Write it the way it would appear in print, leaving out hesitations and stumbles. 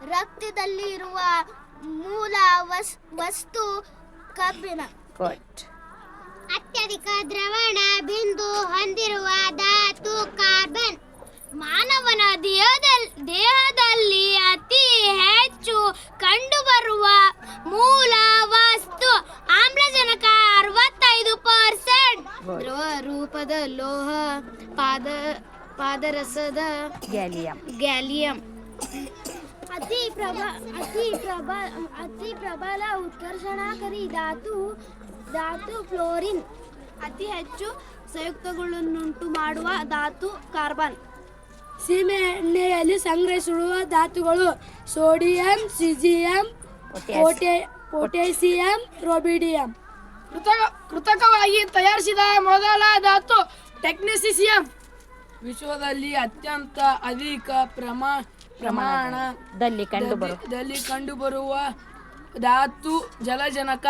ರಕ್ತದಲ್ಲಿರುವ ಮೂಲ ವಸ್ತು ಕಬ್ಬಿಣ. ಗುಡ್. ಅತ್ಯಧಿಕ ದ್ರವಣ ಬಿಂದು ಹೊಂದಿರುವ ಧಾತು ಕಾರ್ಬನ್. ಮಾನವನ ದೇಹದಲ್ಲಿ ಅತಿ ಹೆಚ್ಚು ಕಂಡುಬರುವ ಮೂಲ ವಸ್ತು ಆಮ್ಲಜನಕ 65%. ದ್ರವ ರೂಪದ ಲೋಹ ಪಾದರಸದ ಗ್ಯಾಲಿಯಂ. ಅತಿ ಪ್ರಬಲ ಉತ್ಕರ್ಷಣಕಾರಿ ಧಾತು ಫ್ಲೋರಿನ್. ಅತಿ ಹೆಚ್ಚು ಸಂಯುಕ್ತಗಳನ್ನುಂಟು ಮಾಡುವ ಧಾತು ಕಾರ್ಬನ್. ಸೀಮೆ ಎಣ್ಣೆಯಲ್ಲಿ ಸಂಗ್ರಹಿಸಿರುವ ಧಾತುಗಳು ಸೋಡಿಯಂ, ಸಿಜಿಯಂ, ಪೊಟ್ಯಾಸಿಯಂ, ರೋಡಿಯಂ. ಕೃತಕವಾಗಿ ತಯಾರಿಸಿದ ಮೊದಲ ಧಾತು ಟೆಕ್ನೆಸಿಯಂ. ವಿಶ್ವದಲ್ಲಿ ಅತ್ಯಂತ ಅಧಿಕ ಪ್ರಮಾಣದಲ್ಲಿ ಕಂಡುಬರುವ ಧಾತು ಜಲಜನಕ.